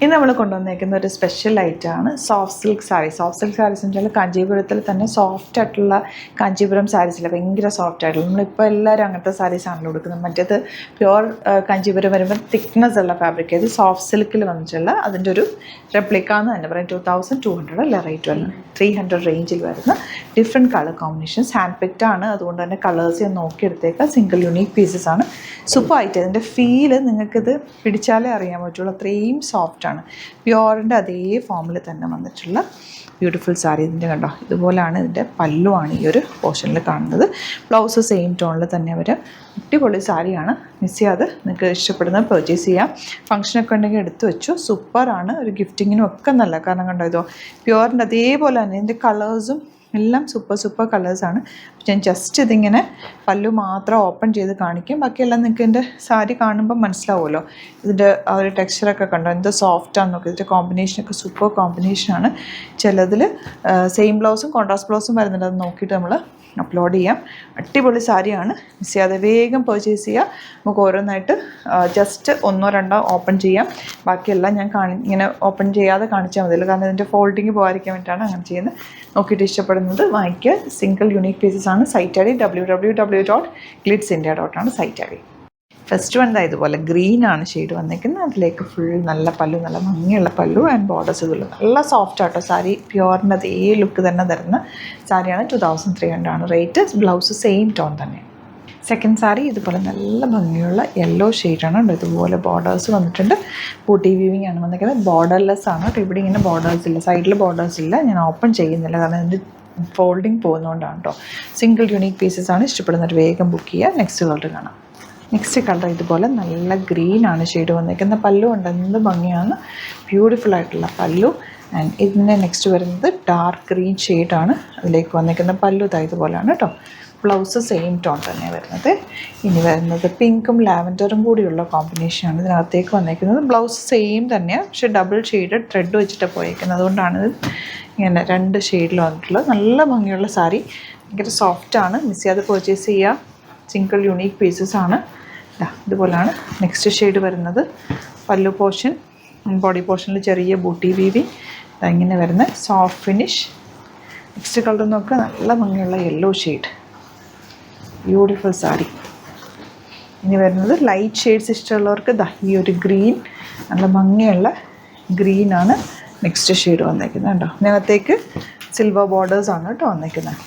ഇന്ന് നമ്മൾ കൊണ്ടുവന്നേക്കുന്ന ഒരു സ്പെഷ്യൽ ഐറ്റമാണ് soft silk saris. Soft silk saris എന്ന് വെച്ചാൽ കാഞ്ചീപുരത്തിൽ തന്നെ സോഫ്റ്റ് ആയിട്ടുള്ള കാഞ്ചീപുരം സാരീസില്ല, ഭയങ്കര സോഫ്റ്റ് ആയിട്ടുള്ള. നമ്മളിപ്പോൾ എല്ലാവരും അങ്ങനത്തെ സാരീസാണല്ലോ കൊടുക്കുന്നത്. മറ്റേത് പ്യുവർ കാഞ്ചീപുരം വരുമ്പോൾ തിക്നെസ് ഉള്ള ഫാബ്രിക്. ഇത് സോഫ്റ്റ് സിൽക്കിൽ വന്നിട്ടുള്ള അതിൻ്റെ ഒരു റെപ്ലിക്ക എന്ന് തന്നെ പറയാം. 2200 അല്ല റേറ്റ് വരുന്നത്, 300 റേഞ്ചിൽ വരുന്ന different colour combinations. Hand picked ആണ്, അതുകൊണ്ട് തന്നെ കളേഴ്സ് ഞാൻ നോക്കിയെടുത്തേക്കാം. സിംഗിൾ യുണീക്ക് പീസസ് ആണ്. സൂപ്പർ ആയിട്ട് ഇതിൻ്റെ ഫീല് നിങ്ങൾക്കിത് പിടിച്ചാലേ അറിയാൻ പറ്റുള്ളൂ, അത്രയും സോഫ്റ്റ്. പ്യോറിൻ്റെ അതേ ഫോമിൽ തന്നെ വന്നിട്ടുള്ള ബ്യൂട്ടിഫുൾ സാരി. ഇതിൻ്റെ കണ്ടോ, ഇതുപോലെയാണ് ഇതിൻ്റെ പല്ലുവാണ് ഈ ഒരു പോർഷനിൽ കാണുന്നത്. ബ്ലൗസ് സെയിം ടോണിൽ തന്നെ അവർ അടിപൊളി സാരിയാണ്. മിസ് ചെയ്യാതെ നിങ്ങൾക്ക് ഇഷ്ടപ്പെടുന്നത് പർച്ചേസ് ചെയ്യാം. ഫംഗ്ഷനൊക്കെ ഉണ്ടെങ്കിൽ എടുത്തു വെച്ചു. സൂപ്പറാണ്, ഒരു ഗിഫ്റ്റിങ്ങിനും ഒക്കെ നല്ല. കാരണം കണ്ടോ, ഇതോ പ്യോറിൻ്റെ അതേപോലെ തന്നെ ഇതിൻ്റെ കളേഴ്സും എല്ലാം സൂപ്പർ കളേഴ്സാണ്. ഞാൻ ജസ്റ്റ് ഇതിങ്ങനെ പല്ലു മാത്രം ഓപ്പൺ ചെയ്ത് കാണിക്കും. ബാക്കിയെല്ലാം നിങ്ങൾക്ക് എൻ്റെ സാരി കാണുമ്പോൾ മനസ്സിലാവുമല്ലോ. ഇതിൻ്റെ ആ ഒരു ടെക്സ്ചറൊക്കെ കണ്ടോ, എന്ത് സോഫ്റ്റാണെന്ന് നോക്കി. ഇതിൻ്റെ കോമ്പിനേഷനൊക്കെ സൂപ്പർ കോമ്പിനേഷനാണ്. ചിലതിൽ സെയിം ബ്ലൗസും കോൺട്രാസ്റ്റ് ബ്ലൗസും വരുന്നുണ്ട്. അത് നോക്കിയിട്ട് നമ്മൾ അപ്ലോഡ് ചെയ്യാം. അടിപൊളി സാരിയാണ്, മിസ് ചെയ്യാതെ വേഗം പർച്ചേസ് ചെയ്യുക. നമുക്ക് ഓരോന്നായിട്ട് ജസ്റ്റ് 1-2 ഓപ്പൺ ചെയ്യാം. ബാക്കിയെല്ലാം ഞാൻ ഇങ്ങനെ ഓപ്പൺ ചെയ്യാതെ കാണിച്ചാൽ മതിയല്ലോ, കാരണം ഇതിൻ്റെ ഫോൾഡിങ് പോകാതിരിക്കാൻ വേണ്ടിയിട്ടാണ് അങ്ങനെ ചെയ്യുന്നത്. നോക്കിയിട്ട് ഇഷ്ടപ്പെടുന്നത് വാങ്ങിക്കുക. സിംഗിൾ യുണീക്ക് പീസസ് ആണ്. സൈറ്റ് ഐ ഡി www.glitzindia.com ആണ് site I D. First one ഇതുപോലെ ഗ്രീൻ ആണ് ഷെയ്ഡ് വന്നിരിക്കുന്നത്. അതിലേക്ക് ഫുൾ നല്ല പല്ലു, നല്ല ഭംഗിയുള്ള പല്ലു ആൻഡ് ബോർഡേഴ്സ് ഇതുള്ളൂ. നല്ല സോഫ്റ്റ് ആട്ടോ സാരി. പ്യോറിൻ്റെ അതേ ലുക്ക് തന്നെ തരുന്ന സാരിയാണ്. 2300 ആണ് റേറ്റ്. ബ്ലൗസ് സെയിം ടോൺ തന്നെ. സെക്കൻഡ് സാരി ഇതുപോലെ നല്ല ഭംഗിയുള്ള യെല്ലോ ഷെയ്ഡാണ്. ഇതുപോലെ ബോർഡേഴ്സ് വന്നിട്ടുണ്ട്. ബൂട്ടി വീവിങ് ആണ് വന്നിരിക്കുന്നത്. ബോർഡർലെസ് ആണ്. ഇവിടെ ഇങ്ങനെ ബോർഡേഴ്സ് ഇല്ല, സൈഡിൽ ബോർഡേഴ്സ് ഇല്ല. ഞാൻ ഓപ്പൺ ചെയ്യുന്നില്ല, കാരണം ഇതിൻ്റെ ഫോൾഡിങ് പോകുന്നതുകൊണ്ടാണ് കേട്ടോ. സിംഗിൾ യുണീക്ക് പീസസ് ആണ്. ഇഷ്ടപ്പെടുന്നവർ വേഗം ബുക്ക് ചെയ്യുക. നെക്സ്റ്റ് കളർ കാണാം. നെക്സ്റ്റ് കളർ ഇതുപോലെ നല്ല ഗ്രീനാണ് ഷെയ്ഡ് വന്നിരിക്കുന്നത്. പല്ലു ഉണ്ട്, എന്ത് ഭംഗിയാണ്, ബ്യൂട്ടിഫുൾ ആയിട്ടുള്ള പല്ലു. ആൻഡ് ഇതിൻ്റെ നെക്സ്റ്റ് വരുന്നത് ഡാർക്ക് ഗ്രീൻ ഷെയ്ഡാണ്. അതിലേക്ക് വന്നിരിക്കുന്ന പല്ലു ഇതുപോലെയാണ് കേട്ടോ. ബ്ലൗസ് സെയിം ടോൺ തന്നെ വരുന്നത്. ഇനി വരുന്നത് പിങ്കും ലാവൻഡറും കൂടിയുള്ള കോമ്പിനേഷനാണ് ഇതിനകത്തേക്ക് വന്നിരിക്കുന്നത്. ബ്ലൗസ് സെയിം തന്നെയാണ്, പക്ഷേ ഡബിൾ ഷെയ്ഡ് ത്രെഡ് വെച്ചിട്ട് പോയിരിക്കുന്നത്. അതുകൊണ്ടാണ് ഇത് ഇങ്ങനെ 2 ഷെയ്ഡിൽ വന്നിട്ടുള്ളത്. നല്ല ഭംഗിയുള്ള സാരി, ഭയങ്കര സോഫ്റ്റാണ്. മിസ് ചെയ്യാതെ പർച്ചേസ് ചെയ്യുക. സിംഗിൾ യുണീക്ക് പീസസ് ആണ്. ഇതുപോലെയാണ് നെക്സ്റ്റ് ഷെയ്ഡ് വരുന്നത്. പല്ലു പോർഷൻ, ബോഡി പോർഷനിൽ ചെറിയ ബൂട്ടി വീവിങ്, ഇങ്ങനെ വരുന്ന സോഫ്റ്റ് ഫിനിഷ്. നെക്സ്റ്റ് കളർ നോക്കുക, നല്ല ഭംഗിയുള്ള യെല്ലോ ഷെയ്ഡ്, ബ്യൂട്ടിഫുൾ സാരി. ഇനി വരുന്നത് ലൈറ്റ് ഷെയ്ഡ്സ് ഇഷ്ടമുള്ളവർക്ക് ഈ ഒരു ഗ്രീൻ, നല്ല ഭംഗിയുള്ള ഗ്രീനാണ് നെക്സ്റ്റ് ഷെയ്ഡ് വന്നേക്കുന്നത് കേട്ടോ. ഇതിനകത്തേക്ക് സിൽവർ ബോർഡേഴ്സാണ് കേട്ടോ വന്നേക്കുന്നത്.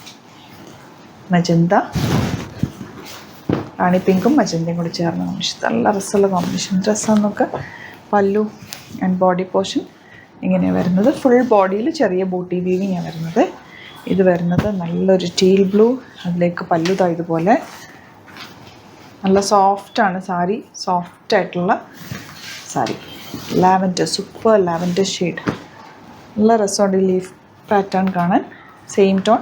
മജന്ത, റാണി പിങ്കും മജന്തയും കൂടി ചേർന്ന കോമ്പിനേഷൻ, നല്ല രസമുള്ള കോമ്പിനേഷൻ. ഡ്രസ്സാന്നൊക്കെ പല്ലു ആൻഡ് ബോഡി പോർഷൻ ഇങ്ങനെയാണ് വരുന്നത്. ഫുൾ ബോഡിയിൽ ചെറിയ ബൂട്ടി വീവിങ്ങാണ് വരുന്നത്. ഇത് വരുന്നത് നല്ലൊരു ടീൽ ബ്ലൂ, അതിലേക്ക് പല്ലു ഇതുപോലെ. നല്ല സോഫ്റ്റാണ് സാരി, സോഫ്റ്റായിട്ടുള്ള sari. Lavender, super lavender shade, നല്ല രസമുണ്ട് ലീഫ് പാറ്റേൺ കാണാൻ. Same tone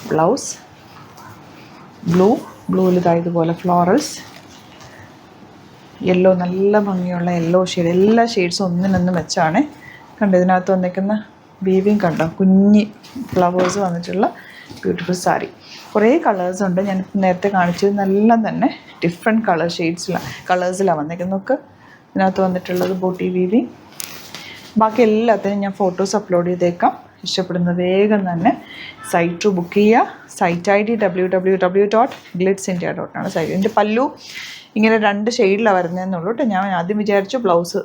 blouse. ബ്ലൂവിൽ ഇതുപോലെ ഫ്ലോറൽസ്. യെല്ലോ, നല്ല ഭംഗിയുള്ള യെല്ലോ ഷെയ്ഡ്. എല്ലാ ഷെയ്ഡ്സും ഒന്നിനൊന്ന് വെച്ചാണ് കണ്ടോ. ഇതിനകത്ത് വന്നിരിക്കുന്ന വീവിങ് കണ്ടോ, കുഞ്ഞി ഫ്ലവേഴ്സ് വന്നിട്ടുള്ള ബ്യൂട്ടിഫുൾ സാരി. കുറേ കളേഴ്സ് ഉണ്ട്. ഞാൻ നേരത്തെ കാണിച്ചതെല്ലാം തന്നെ ഡിഫറെൻറ്റ് കളേഴ്സിലാണ് വന്നിരിക്കുന്നത്. നമുക്ക് ഇതിനകത്ത് വന്നിട്ടുള്ളത് ബൂട്ടി വീവിങ്. ബാക്കി എല്ലാത്തിനും ഞാൻ ഫോട്ടോസ് അപ്ലോഡ് ചെയ്തേക്കാം. ഇഷ്ടപ്പെടുന്ന വേഗം തന്നെ സൈറ്റ് ബുക്ക് ചെയ്യുക. സൈറ്റ് ഐ ഡി www.glitzindia.com ആണ് സൈറ്റ്. എൻ്റെ പല്ലു ഇങ്ങനെ 2 ഷെയ്ഡിലാണ് വരുന്നതെന്നുള്ളൂ കേട്ടോ. ഞാൻ ആദ്യം വിചാരിച്ചു ബ്ലൗസ്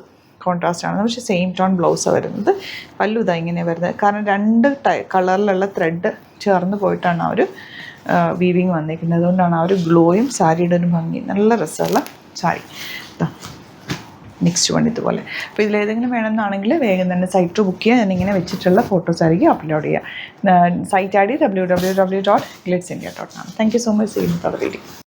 കോൺട്രാസ്റ്റ് ആണ്, പക്ഷേ സെയിം ടോൺ ബ്ലൗസാണ് വരുന്നത്. പല്ലു ഇങ്ങനെ വരുന്നത്, കാരണം 2 കളറിലുള്ള ത്രെഡ് ചേർന്ന് പോയിട്ടാണ് ആ ഒരു വീവിങ് വന്നിരിക്കുന്നത്. അതുകൊണ്ടാണ് ആ ഒരു ഗ്ലോയും സാരിയുടെ ഒരു ഭംഗി. നല്ല രസമുള്ള സാരി. നെക്സ്റ്റ് വൺ ഇതുപോലെ. അപ്പോൾ ഇതിലേതെങ്കിലും വേണമെന്നാണെങ്കിൽ വേഗം തന്നെ സൈറ്റ് ബുക്ക് ചെയ്യുക. ഞാനിങ്ങനെ വെച്ചിട്ടുള്ള ഫോട്ടോസ് ആയിരിക്കും അപ്ലോഡ് ചെയ്യുക. സൈറ്റ് ഐ ഡി www.glitzindia.com ആണ്. Thank you so much. See you for the video.